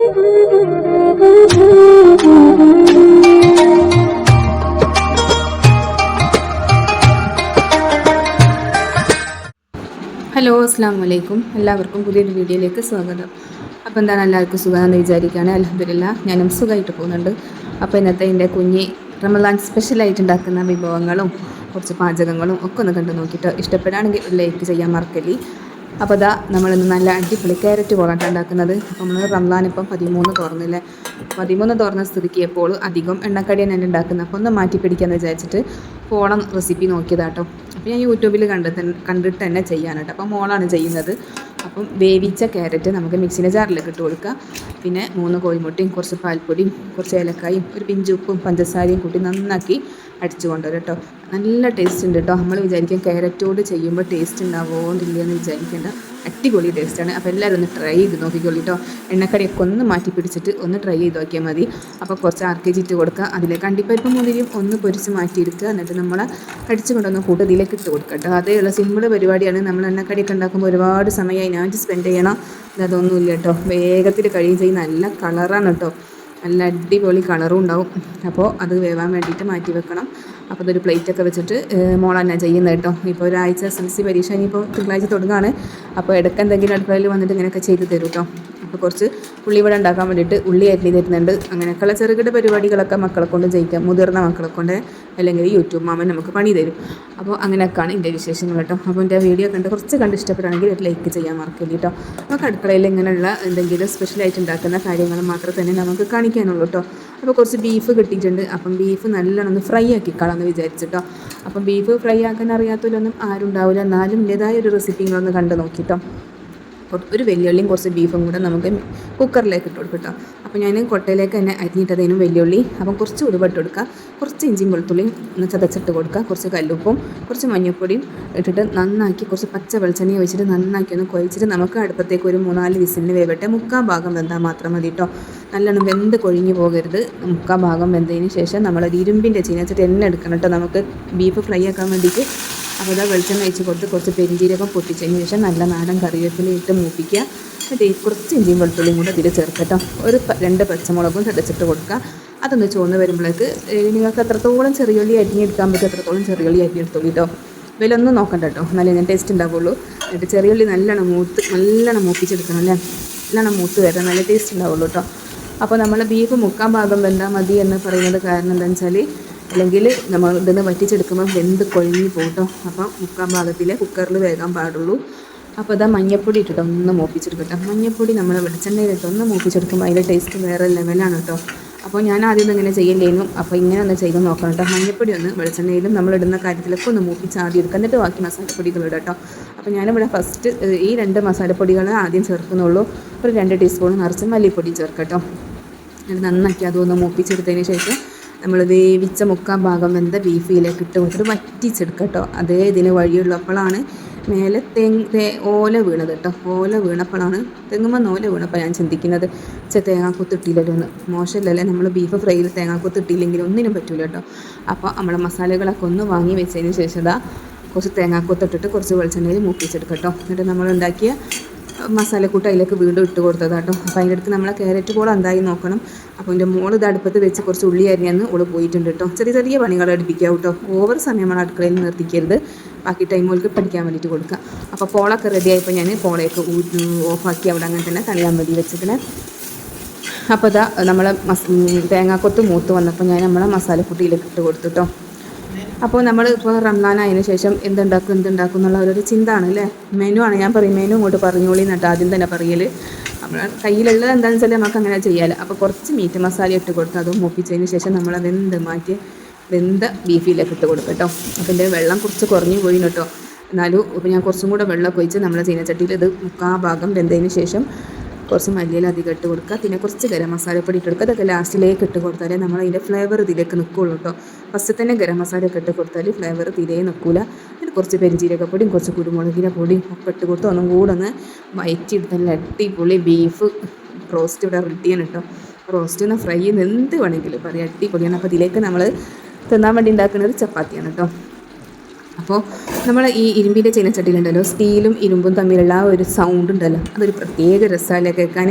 Hello, അസ്സാം വലൈക്കും. എല്ലാവർക്കും പുതിയൊരു വീഡിയോയിലേക്ക് സ്വാഗതം. അപ്പോൾ എന്താണ്, എല്ലാവർക്കും സുഖമാണെന്ന് വിചാരിക്കുകയാണ്. അൽഹംദുലില്ലാ ഞാനും സുഖമായിട്ട് പോകുന്നുണ്ട്. അപ്പോൾ ഇന്നത്തെ എൻ്റെ കുഞ്ഞ് റമദാൻ സ്പെഷ്യലായിട്ട് ഉണ്ടാക്കുന്ന വിഭവങ്ങളും കുറച്ച് പാചകങ്ങളും ഒക്കെ ഒന്ന് കണ്ടു നോക്കിയിട്ട് ഇഷ്ടപ്പെടുകയാണെങ്കിൽ ലൈക്ക് ചെയ്യാൻ മറക്കല്ലേ. അപ്പോൾ അതാ നമ്മളിന്ന് നല്ല അടിപൊളി ക്യാരറ്റ് പോളാണ് ഉണ്ടാക്കുന്നത്. അപ്പോൾ നമ്മൾ റമദാൻ ഇപ്പം 13 തുറന്നില്ലേ. 13 തുറന്ന സ്ഥിതിക്ക് എപ്പോൾ അധികം എണ്ണക്കടി തന്നെ ഉണ്ടാക്കുന്നത്. അപ്പോൾ ഒന്ന് മാറ്റി പിടിക്കാമെന്ന് വിചാരിച്ചിട്ട് പോളം റെസിപ്പി നോക്കിയതാട്ടോ. അപ്പോൾ ഞാൻ യൂട്യൂബിൽ കണ്ടിട്ട് തന്നെ ചെയ്യാനായിട്ട്. അപ്പോൾ മോളാണ് ചെയ്യുന്നത്. അപ്പം വേവിച്ച ക്യാരറ്റ് നമുക്ക് മിക്സിൻ്റെ ജാറിലേക്ക് ഇട്ട് കൊടുക്കുക. പിന്നെ 3 കോഴിമുട്ടയും കുറച്ച് പാൽപ്പൊടിയും കുറച്ച് ഏലക്കായും ഒരു പിഞ്ചുപ്പും പഞ്ചസാരയും കൂട്ടി നന്നാക്കി അടിച്ചു കൊണ്ടുവരും കേട്ടോ. നല്ല ടേസ്റ്റ് ഉണ്ട് കേട്ടോ. നമ്മൾ വിചാരിക്കും ക്യാരറ്റോട് ചെയ്യുമ്പോൾ ടേസ്റ്റ് ഉണ്ടാവുമോന്നില്ലെന്ന് വിചാരിക്കേണ്ട, അടിപൊളി ടേസ്റ്റാണ്. അപ്പോൾ എല്ലാവരും ഒന്ന് ട്രൈ ചെയ്ത് നോക്കിക്കോളൂ കേട്ടോ. എണ്ണക്കടിയൊക്കെ ഒന്ന് മാറ്റി പിടിച്ചിട്ട് ഒന്ന് ട്രൈ ചെയ്ത് നോക്കിയാൽ മതി. അപ്പോൾ കുറച്ച് RPG ഇട്ട് കൊടുക്കുക. അതിലേക്ക് അണ്ടിപ്പരിപ്പ് മുന്തിരിയും ഒന്ന് പൊരിച്ച് മാറ്റിയെടുക്കുക. എന്നിട്ട് നമ്മൾ അടിച്ചു കൊണ്ടുവന്ന് കൂട്ട് ഇതിലേക്ക് ഇട്ട് കൊടുക്കുക കേട്ടോ. അതേയുള്ള സിമ്പിൾ പരിപാടിയാണ്. നമ്മൾ എണ്ണക്കടിയൊക്കെ ഉണ്ടാക്കുമ്പോൾ ഒരുപാട് സമയം അതിനായിട്ട് സ്പെൻഡ് ചെയ്യണം. അതൊന്നുമില്ല കേട്ടോ. വേഗത്തിൽ കഴിയും ചെയ്യും. നല്ല കളറാണ് കേട്ടോ. നല്ല അടിപൊളി കളറും ഉണ്ടാവും. അപ്പോൾ അത് വേവാൻ വേണ്ടിയിട്ട് മാറ്റി വെക്കണം. അപ്പോൾ അതൊരു പ്ലേറ്റൊക്കെ വെച്ചിട്ട് മോളെന്നാ ചെയ്യുന്നത് കേട്ടോ. ഇപ്പോൾ ഒരാഴ്ച SSLC പരീക്ഷ ഇനിയിപ്പോൾ തിങ്കളാഴ്ച തുടങ്ങുകയാണ്. അപ്പോൾ ഇടയ്ക്ക് എന്തെങ്കിലും അടുക്കളയിൽ വന്നിട്ട് ഇങ്ങനെയൊക്കെ ചെയ്ത് തരും കേട്ടോ. അപ്പോൾ കുറച്ച് ഉള്ളിവട ഉണ്ടാക്കാൻ വേണ്ടിയിട്ട് ഉള്ളി അരിഞ്ഞ് തരുന്നുണ്ട്. അങ്ങനെയൊക്കെയുള്ള ചെറുകിട പരിപാടികളൊക്കെ മക്കളെ കൊണ്ട് ചെയ്യിക്കാം. മുതിർന്ന മക്കളെ കൊണ്ട് അല്ലെങ്കിൽ യൂട്യൂബ് മാമൻ നമുക്ക് പണി തരും. അപ്പോൾ അങ്ങനെയൊക്കെയാണ് എൻ്റെ വിശേഷങ്ങൾ കേട്ടോ. അപ്പോൾ എൻ്റെ വീഡിയോ കുറച്ച് കണ്ട് ഇഷ്ടപ്പെടുകയാണെങ്കിൽ ഒരു ലൈക്ക് ചെയ്യാൻ മറക്കില്ല കേട്ടോ. നമുക്ക് അടുക്കളയിൽ ഇങ്ങനെയുള്ള എന്തെങ്കിലും സ്പെഷ്യലായിട്ട് ഉണ്ടാക്കുന്ന കാര്യങ്ങൾ മാത്രം തന്നെ നമുക്ക് കാണിക്കാനുള്ളൂ കേട്ടോ. അപ്പോൾ കുറച്ച് ബീഫ് കിട്ടിയിട്ടുണ്ട്. അപ്പം ബീഫ് നല്ലോണം ഒന്ന് ഫ്രൈ ആക്കിക്കളാമെന്ന് വിചാരിച്ചിട്ടോ. അപ്പം ബീഫ് ഫ്രൈ ആക്കാൻ അറിയാത്തവരൊന്നും ആരും ഉണ്ടാവില്ല. എന്നാലും എൻ്റേതായ ഒരു റെസിപ്പി നിങ്ങളൊന്ന് കണ്ട് നോക്കിട്ടോ. ഒരു വെല്ലുള്ളിയും കുറച്ച് ബീഫും കൂടെ നമുക്ക് കുക്കറിലേക്ക് ഇട്ട് കൊടുക്കും കേട്ടോ. അപ്പോൾ ഞാൻ കൊട്ടയിലേക്ക് തന്നെ അരിഞ്ഞിട്ടതിനും വെല്ലുള്ളി, അപ്പം കുറച്ച് ഉലുവ ഇട്ട് കൊടുക്കുക, കുറച്ച് ഇഞ്ചിയും വെളുത്തുള്ളിയും ഒന്ന് ചതച്ചിട്ട് കൊടുക്കുക, കുറച്ച് കല്ലുപ്പും കുറച്ച് മഞ്ഞൾപ്പൊടിയും ഇട്ടിട്ട് നന്നാക്കി കുറച്ച് പച്ച വെളിച്ചെണ്ണ ഒഴിച്ചിട്ട് നന്നാക്കി ഒന്ന് കുഴച്ചിട്ട് നമുക്ക് അടുപ്പത്തേക്ക് ഒരു 3-4 വിസിലിന് വേവട്ടെ. 3/4 ഭാഗം വെന്താൽ മാത്രം മതി കേട്ടോ. നല്ലോണം വെന്ത് കൊഴിഞ്ഞ് പോകരുത്. 3/4 ഭാഗം വെന്തതിന് ശേഷം നമ്മളൊരു ഇരുമ്പിൻ്റെ ചീനച്ചിട്ട് എണ്ണ എടുക്കണം കേട്ടോ നമുക്ക് ബീഫ് ഫ്രൈ ആക്കാൻ വേണ്ടിയിട്ട്. അപ്പോൾ അത് വെളിച്ചെണ്ണ ഒഴിച്ച് കൊടുത്ത് കുറച്ച് പെരിഞ്ചീരകം പൊട്ടിച്ചതിന് ശേഷം നല്ല നാടൻ കറിവേപ്പില ഇട്ട് മൂപ്പിക്കുക. എന്നിട്ട് കുറച്ച് ഇഞ്ചിയും വെളുത്തുള്ളിയും കൂടെ ഇതിൽ ചേർക്കട്ടോ. ഒരു 2 പച്ചമുളകും ചതച്ചിട്ട് കൊടുക്കുക. അതൊന്ന് ചുവന്ന് വരുമ്പോഴേക്ക് നിങ്ങൾക്ക് എത്രത്തോളം ചെറിയുള്ളി അരിഞ്ഞെടുക്കാൻ പറ്റും അത്രത്തോളം ചെറിയുള്ളി അരിഞ്ഞെടുത്തോളൂ കേട്ടോ. വിലൊന്നും നോക്കണ്ട കേട്ടോ, എന്നാലേ ഞാൻ ടേസ്റ്റ് ഉണ്ടാവുള്ളൂ. എന്നിട്ട് ചെറിയുള്ളി നല്ലോണം മൂപ്പിച്ചെടുക്കണം അല്ലേ. നല്ലോണം മൂത്ത് വരാൻ നല്ല ടേസ്റ്റ് ഉണ്ടാവുള്ളൂ കേട്ടോ. അപ്പോൾ നമ്മൾ ബീഫ് 3/4 ഭാഗം വെന്താൽ മതി എന്ന് പറയുന്നത് കാരണം എന്താണെന്ന് വെച്ചാൽ അല്ലെങ്കിൽ നമ്മൾ ഇതിന് വറ്റിച്ചെടുക്കുമ്പോൾ വെന്ത് കൊഴിഞ്ഞ് പോകട്ടോ. അപ്പം 3/4 ഭാഗത്തിൽ കുക്കറിൽ വേകാൻ പാടുള്ളൂ. അപ്പോൾ അതാ മഞ്ഞൾപ്പൊടി ഇട്ടിട്ട് ഒന്ന് മൂപ്പിച്ചെടുക്കട്ടെ. മഞ്ഞൾപ്പൊടി നമ്മൾ വെളിച്ചെണ്ണയിലിട്ട് ഒന്ന് മൂപ്പിച്ചെടുക്കുമ്പോൾ അതിൻ്റെ ടേസ്റ്റ് വേറെ ലെവലാണ് കേട്ടോ. അപ്പോൾ ഞാൻ ആദ്യം ഇങ്ങനെ ചെയ്യലേനും. അപ്പോൾ ഇങ്ങനെ ഒന്ന് ചെയ്ത് നോക്കണം കേട്ടോ. മഞ്ഞൾപ്പൊടി ഒന്ന് വെളിച്ചെണ്ണയിലും നമ്മളിടുന്ന കാര്യത്തിലൊക്കെ ഒന്ന് മൂപ്പിച്ച് ആദ്യം എടുക്കുക. എന്നിട്ട് ബാക്കി മസാലപ്പൊടികൾ ഇടാം കേട്ടോ. അപ്പോൾ ഞാനിവിടെ ഫസ്റ്റ് ഈ 2 മസാലപ്പൊടികൾ ആദ്യം ചേർക്കുന്നുള്ളൂ. ഒരു 2 ടീസ്പൂൺ നിറച്ച് മല്ലിപ്പൊടി ചേർക്കാം കേട്ടോ. എന്നിട്ട് നന്നാക്കി അതൊന്ന് മൂപ്പിച്ചെടുത്തതിന് ശേഷം നമ്മൾ വേവിച്ച 3/4 ഭാഗം വെന്ത ബീഫിലേക്ക് ഇട്ട് കൊടുത്തിട്ട് വറ്റിച്ചെടുക്കുക കേട്ടോ. അതേ ഇതിന് വഴിയുള്ളപ്പോഴാണ് മേലെ ഓല വീണത് കേട്ടോ. ഓല വീണപ്പോഴാണ് തെങ്ങുമ്പോൾ ഓല വീണപ്പോൾ ഞാൻ ചിന്തിക്കുന്നത് തേങ്ങാക്കൊത്തിട്ടില്ലല്ലോ ഒന്ന്. മോശമല്ലല്ലേ, നമ്മൾ ബീഫ് ഫ്രൈയിൽ തേങ്ങാക്കൊത്തിട്ടില്ലെങ്കിൽ ഒന്നിനും പറ്റില്ല കേട്ടോ. അപ്പോൾ നമ്മളെ മസാലകളൊക്കെ ഒന്ന് വാങ്ങി വെച്ചതിന് ശേഷം കുറച്ച് തേങ്ങാക്കൊത്തിട്ടിട്ട് കുറച്ച് വെളിച്ചെണ്ണയിൽ മൂപ്പിച്ചെടുക്കുക കേട്ടോ. എന്നിട്ട് നമ്മൾ ഉണ്ടാക്കിയ മസാലക്കൂട്ട് അതിലേക്ക് വീണ്ടും ഇട്ട് കൊടുത്തതാട്ടോ. അപ്പോൾ അതിൻ്റെ അടുത്ത് നമ്മളെ ക്യാരറ്റ് പോൾ എന്തായി നോക്കണം. അപ്പോൾ എൻ്റെ മോൾ ഇത് അടുപ്പത്ത് വെച്ച് കുറച്ച് ഉള്ളി അരിഞ്ഞെന്ന് ഓള് പോയിട്ടുണ്ട് കേട്ടോ. ചെറിയ ചെറിയ പണികൾ അടുപ്പിക്കുക കേട്ടോ. ഓവർ സമയം നമ്മൾ അടുക്കളയിൽ നിർത്തിക്കരുത്. ബാക്കി ടൈമുകൾക്ക് പഠിക്കാൻ വേണ്ടിയിട്ട് കൊടുക്കുക. അപ്പോൾ പോളൊക്കെ റെഡി ആയപ്പോൾ ഞാൻ പോളയൊക്കെ ഓഫാക്കി അവിടെ അങ്ങനെ തന്നെ തണിയാൻ വേണ്ടി വെച്ചിട്ട്. അപ്പോൾ ഇതാ നമ്മളെ തേങ്ങാക്കൊത്ത് മൂത്ത് വന്നപ്പോൾ ഞാൻ നമ്മളെ മസാലക്കൂട്ടിയിലേക്ക് ഇട്ട് കൊടുത്തു കേട്ടോ. അപ്പോൾ നമ്മൾ ഇപ്പോൾ റംസാനായതിനു ശേഷം എന്തുണ്ടാക്കും എന്നുള്ള ഒരു ചിന്തയാണ് അല്ലേ. മെനു ആണ് ഞാൻ പറയും. മെനു ഇങ്ങോട്ട് പറഞ്ഞോളി എന്നിട്ട് ആദ്യം തന്നെ പറയൽ. നമ്മളെ കയ്യിലുള്ളത് എന്താണെന്ന് വെച്ചാൽ നമുക്ക് അങ്ങനെ ചെയ്യാമല്ലോ. അപ്പോൾ കുറച്ച് മീറ്റ് മസാല ഇട്ട് കൊടുത്ത് അതും മൂപ്പിച്ചതിന് ശേഷം നമ്മൾ വെന്ത ബീഫിലേക്ക് ഇട്ട് കൊടുക്കും കേട്ടോ. അപ്പോൾ എൻ്റെ വെള്ളം കുറച്ച് കുറഞ്ഞു പോയി കേട്ടോ. എന്നാലും ഇപ്പോൾ ഞാൻ കുറച്ചും കൂടെ വെള്ളം ഒഴിച്ച് നമ്മളെ ചീനച്ചട്ടിയിൽ ഇത് 3/4 ഭാഗം വെന്തതിന് ശേഷം കുറച്ച് മല്ലിയില അധികം ഇട്ട് കൊടുക്കുക. പിന്നെ കുറച്ച് ഗരം മസാലപ്പൊടി ഇട്ട് കൊടുക്കുക. അതൊക്കെ ലാസ്റ്റിലേക്ക് ഇട്ട് കൊടുത്താലേ നമ്മൾ അതിൻ്റെ ഫ്ലേവർ ഇതിലേക്ക് നിൽക്കുള്ളൂ കേട്ടോ. ഫസ്റ്റ് തന്നെ ഗരം മസാല ഒക്കെ ഇട്ട് കൊടുത്താൽ ഫ്ലേവർ തീരെ നിൽക്കില്ല. പിന്നെ കുറച്ച് പെരിഞ്ചീരകപ്പൊടിയും കുറച്ച് കുരുമുളകിൻ്റെ പൊടിയും ഒക്കെ ഇട്ട് കൊടുത്ത് ഒന്നും കൂടെ ഒന്ന് വയറ്റിയെടുത്ത് നല്ല അടിപൊളി ബീഫ് റോസ്റ്റ് ഇവിടെ റെഡിയാണ് കേട്ടോ. റോസ്റ്റ് ഒന്ന് ഫ്രൈ ചെയ്യുന്ന എന്ത് വേണമെങ്കിലും പറയാം, അടിപൊളിയാണ്. അപ്പോൾ ഇതിലേക്ക് നമ്മൾ തിന്നാൻ വേണ്ടി ഉണ്ടാക്കുന്നത് ചപ്പാത്തിയാണ് കേട്ടോ. അപ്പോൾ നമ്മൾ ഈ ഇരുമ്പിൻ്റെ ചീനച്ചട്ടിയിലുണ്ടല്ലോ, സ്റ്റീലും ഇരുമ്പും തമ്മിലുള്ള ആ ഒരു സൗണ്ട് ഉണ്ടല്ലോ, അതൊരു പ്രത്യേക രസമല്ലേ കേൾക്കാൻ.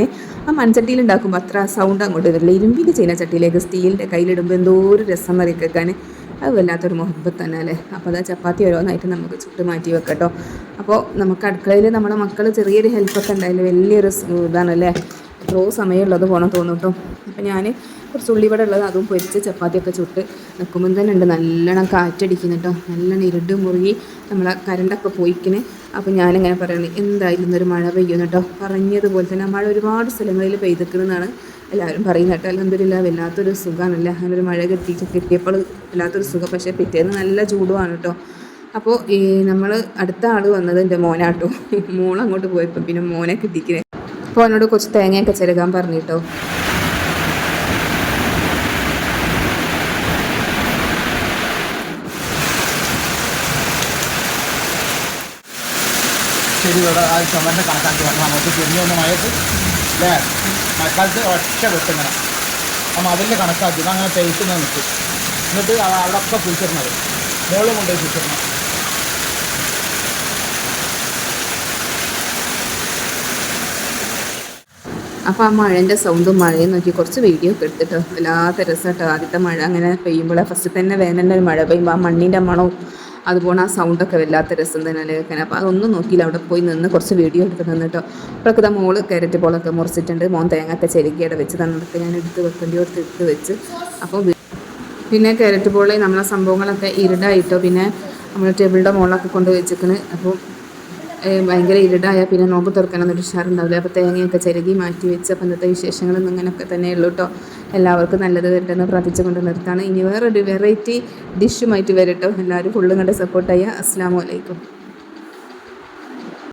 ആ മൺചട്ടിയിൽ ഉണ്ടാക്കുമ്പോൾ അത്ര സൗണ്ട് അങ്ങോട്ട് വരില്ല. ഇരുമ്പിൻ്റെ ചീനച്ചട്ടിയിലേക്ക് സ്റ്റീലിൻ്റെ കയ്യിലിടുമ്പോൾ എന്തോ ഒരു രസം എന്നറിയ കേൾക്കാൻ. അത് വല്ലാത്തൊരു മുഹബത്ത് തന്നെ അല്ലേ. അപ്പോൾ അത് ചപ്പാത്തി ഓരോന്നായിട്ട് നമുക്ക് ചുട്ട് മാറ്റി വെക്കട്ടോ. അപ്പോൾ നമുക്ക് അടുക്കളയിൽ നമ്മുടെ മക്കൾ ചെറിയൊരു ഹെൽപ്പൊക്കെ ഉണ്ടായാലും വലിയൊരു ഇതാണല്ലേ. എത്രയോ സമയമുള്ളത് പോകണം തോന്നും കേട്ടോ. അപ്പോൾ ഞാൻ കുറച്ച് ഉള്ളിവട ഉള്ളത് അതും പൊരിച്ച് ചപ്പാത്തിയൊക്കെ ചുട്ട് നിൽക്കുമ്പോൾ തന്നെ ഉണ്ട് നല്ലോണം കാറ്റടിക്കുന്നു കേട്ടോ. നല്ലോണം ഇരുട്ട് മുറുകി നമ്മളെ കരണ്ടൊക്കെ പോയിക്കിന്. അപ്പോൾ ഞാനിങ്ങനെ പറയുന്നത് എന്തായാലും ഇന്നൊരു മഴ പെയ്യുന്നു കേട്ടോ. പറഞ്ഞതുപോലെ തന്നെ മഴ ഒരുപാട് സ്ഥലങ്ങളിൽ പെയ്തിക്കുന്നതാണ് എല്ലാവരും പറയുന്നത് കേട്ടോ. അൽഹംദുലില്ലാ വല്ലാത്തൊരു സുഖമാണല്ലേ അങ്ങനെ ഒരു മഴ കിട്ടിയപ്പോൾ വല്ലാത്തൊരു സുഖം. പക്ഷേ പിറ്റേന്ന് നല്ല ചൂടുമാണ് കേട്ടോ. അപ്പോൾ ഈ നമ്മൾ അടുത്ത ആൾ വന്നത് എൻ്റെ മോനാട്ടോ. മോളങ്ങോട്ട് പോയപ്പോൾ പിന്നെ മോനെ കിട്ടിക്കുന്നത്. അപ്പോൾ അവനോട് കുറച്ച് തേങ്ങയൊക്കെ ചിരകാൻ പറഞ്ഞിട്ടോ. ശരി ഇവിടെ ആ ചുമരിൻ്റെ കണക്കാക്കി വരണം. നമുക്ക് തിരിഞ്ഞു വന്ന മഴത്ത് അല്ലേ മഴക്കാലത്ത് ഒറ്റ വെട്ടിങ്ങനെ ആ മതിലിൻ്റെ കണക്കാക്കി അങ്ങനെ തേയ്ക്കുന്ന നിൽക്കും. എന്നിട്ട് അവിടെ ഒക്കെ കുഴിച്ചിരുന്നത് മുകളിൽ കൊണ്ടുപോയി കുഴിച്ചിരുന്നത്. അപ്പോൾ ആ മഴേൻ്റെ സൗണ്ടും മഴയും നോക്കി കുറച്ച് വീഡിയോ ഒക്കെ എടുത്തിട്ടോ. വല്ലാത്ത രസമായിട്ടോ. ആദ്യത്തെ മഴ അങ്ങനെ പെയ്യുമ്പോൾ ഫസ്റ്റ് തന്നെ വേനലിൻ്റെ ഒരു മഴ പെയ്യുമ്പോൾ ആ മണ്ണിൻ്റെ മണവും അതുപോലെ ആ സൗണ്ടൊക്കെ വല്ലാത്ത രസം തന്നെ കേൾക്കാൻ. അപ്പോൾ അതൊന്നും നോക്കിയില്ല, അവിടെ പോയി നിന്ന് കുറച്ച് വീഡിയോ എടുത്ത് നിന്നിട്ടോ. അപ്പോഴൊക്കെ ഇതാ മോള് ക്യാരറ്റ് ബോളൊക്കെ മുറിച്ചിട്ടുണ്ട്. മോൻ തേങ്ങയൊക്കെ ചെരുക്കിയുടെ വെച്ച് തന്നിട്ട് ഞാൻ എടുത്ത് വെച്ച്. അപ്പോൾ പിന്നെ ക്യാരറ്റ് ബോളിൽ നമ്മളെ സംഭവങ്ങളൊക്കെ ഇരുടായിട്ടോ. പിന്നെ നമ്മൾ ടേബിളിൻ്റെ മുകളിലൊക്കെ കൊണ്ട് വെച്ചിരിക്കണ്. അപ്പോൾ ഭയങ്കര ഇരുടായാൽ പിന്നെ നോമ്പ് തുറക്കാനൊന്നും ഉഷാറുണ്ടാവില്ല. അപ്പോൾ തേങ്ങയൊക്കെ ചെരുകി മാറ്റി വെച്ച്. അപ്പോൾ ഇന്നത്തെ വിശേഷങ്ങളൊന്നും ഇങ്ങനെയൊക്കെ തന്നെയുള്ളൂ കേട്ടോ. എല്ലാവർക്കും നല്ലത് വരട്ടെന്ന് പ്രാർത്ഥിച്ചുകൊണ്ട് നിർത്താണ്. ഇനി വേറൊരു വെറൈറ്റി ഡിഷുമായിട്ട് വരട്ടോ. എല്ലാവരും ഫുള്ളും കണ്ട് സപ്പോർട്ട് ചെയ്യുക. അസ്സലാമു അലൈക്കും.